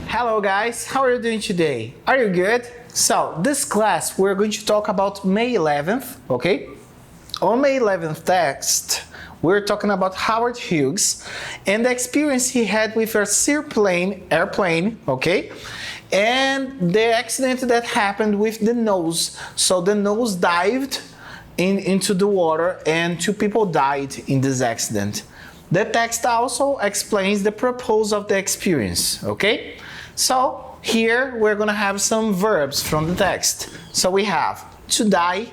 Hello guys, how are you doing today? Are you good? So, this class we're going to talk about May 11th, okay? On May 11th text, we're talking about Howard Hughes and the experience he had with a airplane, okay? And the accident that happened with the nose. So the nose dived into the water and 2 people died in this accident. The text also explains the purpose of the experience, okay? So here we're gonna have some verbs from the text. So we have to die,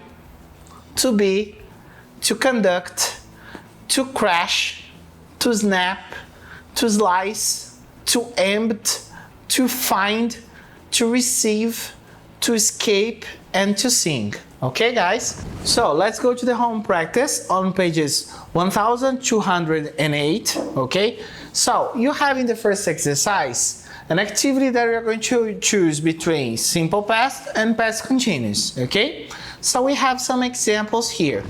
to be, to conduct, to crash, to snap, to slice, to empt, to find, to receive, to escape, and to sing. Okay, guys? So let's go to the home practice on pages 1208. Okay? So you have in the first exercise an activity that you're going to choose between simple past and past continuous. Okay? So we have some examples here.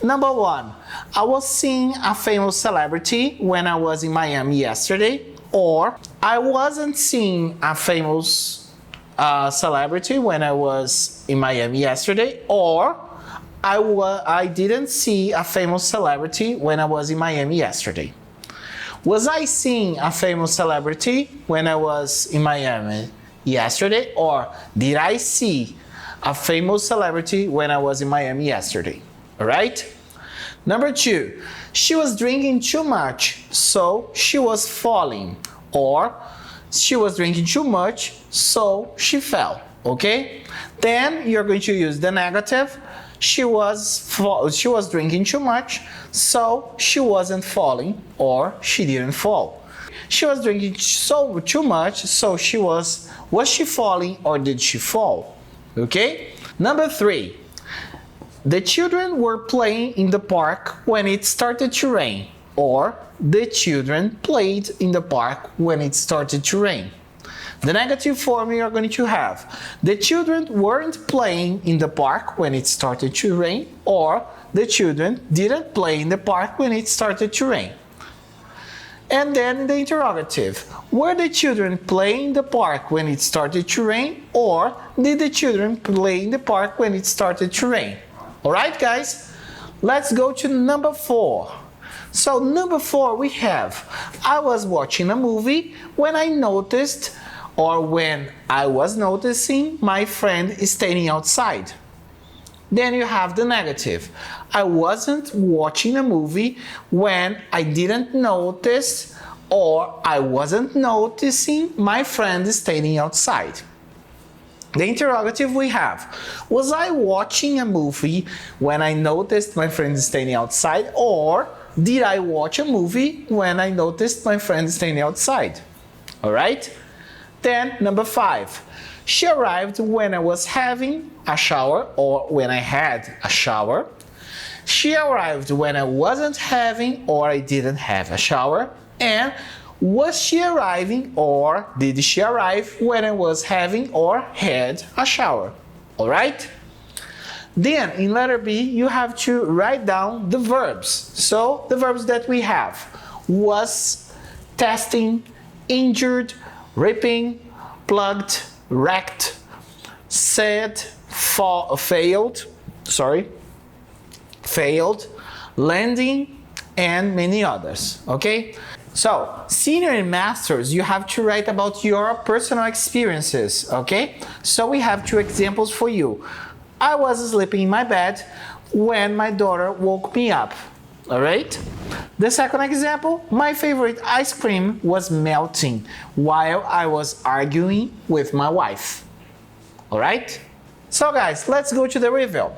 Number 1, I was seeing a famous celebrity when I was in Miami yesterday. Or I wasn't seeing a famous celebrity when I was in Miami yesterday. Or I didn't see a famous celebrity when I was in Miami yesterday. Was I seeing a famous celebrity when I was in Miami yesterday? Or did I see a famous celebrity when I was in Miami yesterday? All right? Number 2, she was drinking too much, so she was falling. Or she was drinking too much, so she fell. Okay? Then you're going to use the negative. She was drinking too much, so she wasn't falling, or she didn't fall. She was drinking too much, so was she falling or did she fall? Okay? Number 3. The children were playing in the park when it started to rain. Or the children played in the park when it started to rain. The negative form you're going to have. The children weren't playing in the park when it started to rain. Or the children didn't play in the park when it started to rain. And then the interrogative. Were the children playing in the park when it started to rain? Or did the children play in the park when it started to rain? Alright guys, let's go to number 4. So number 4 we have, I was watching a movie when I noticed, or when I was noticing, my friend standing outside. Then you have the negative. I wasn't watching a movie when I didn't notice, or I wasn't noticing my friend standing outside. The interrogative we have, was I watching a movie when I noticed my friend standing outside? Or did I watch a movie when I noticed my friend standing outside? Alright? Then number 5, she arrived when I was having a shower, or when I had a shower. She arrived when I wasn't having, or I didn't have a shower. And was she arriving, or did she arrive when I was having or had a shower? Alright? Then in letter B, you have to write down the verbs. So the verbs that we have: was, testing, injured, ripping, plugged, wrecked, said, failed, landing, and many others. Okay? So, senior and masters, you have to write about your personal experiences, okay? So we have 2 examples for you. I was sleeping in my bed when my daughter woke me up, all right? The second example, my favorite ice cream was melting while I was arguing with my wife, all right? So guys, let's go to the review.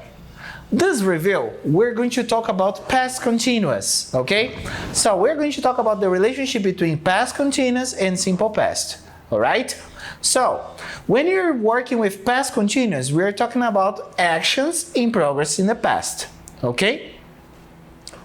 This review, we're going to talk about past continuous, okay? So we're going to talk about the relationship between past continuous and simple past, all right? So when you're working with past continuous, we're talking about actions in progress in the past, okay?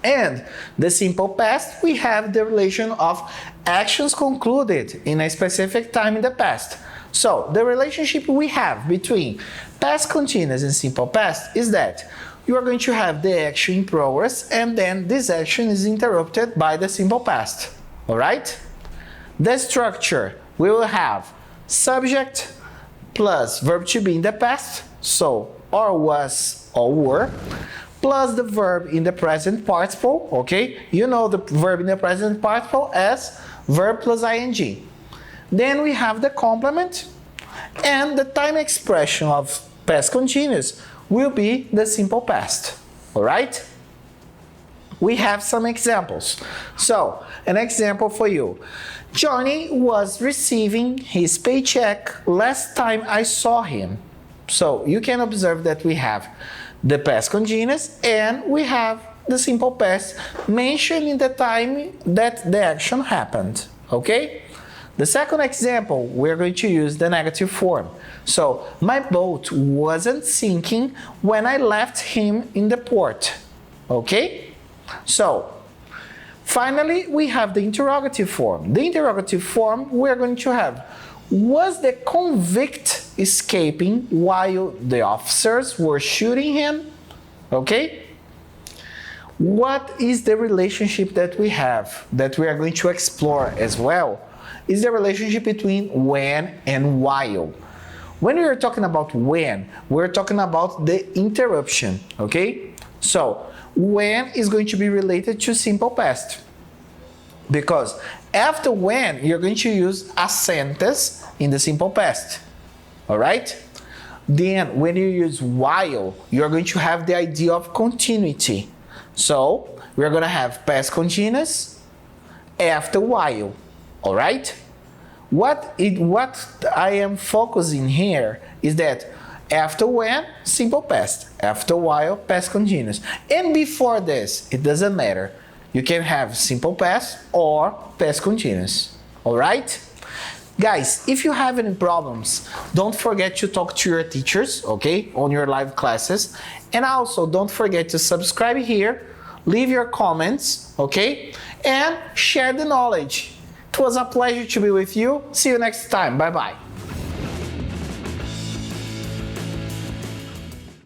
And the simple past, we have the relation of actions concluded in a specific time in the past. So the relationship we have between past continuous and simple past is that you are going to have the action in progress, and then this action is interrupted by the simple past. All right? The structure, we will have subject plus verb to be in the past, so or was or were, plus the verb in the present participle, okay? You know the verb in the present participle as verb plus ing. Then we have the complement, and the time expression of past continuous will be the simple past, all right? We have some examples. So, an example for you. Johnny was receiving his paycheck last time I saw him. So, you can observe that we have the past continuous and we have the simple past mentioned in the time that the action happened, okay? The second example, we're going to use the negative form. So, my boat wasn't sinking when I left him in the port, okay? So, finally, we have the interrogative form. The interrogative form, we're going to have, was the convict escaping while the officers were shooting him? Okay? What is the relationship that we have, that we are going to explore as well, is the relationship between when and while. When we are talking about when, we're talking about the interruption, okay? So, when is going to be related to simple past. Because after when, you're going to use a sentence in the simple past. Alright? Then, when you use while, you're going to have the idea of continuity. So, we're going to have past continuous after while. Alright? What I am focusing here is that after when, simple past. After while, past continuous. And before this, it doesn't matter. You can have simple past or past continuous. Alright? Guys, if you have any problems, don't forget to talk to your teachers, okay, on your live classes. And also, don't forget to subscribe here, leave your comments, okay, and share the knowledge. It was a pleasure to be with you. See you next time. Bye-bye.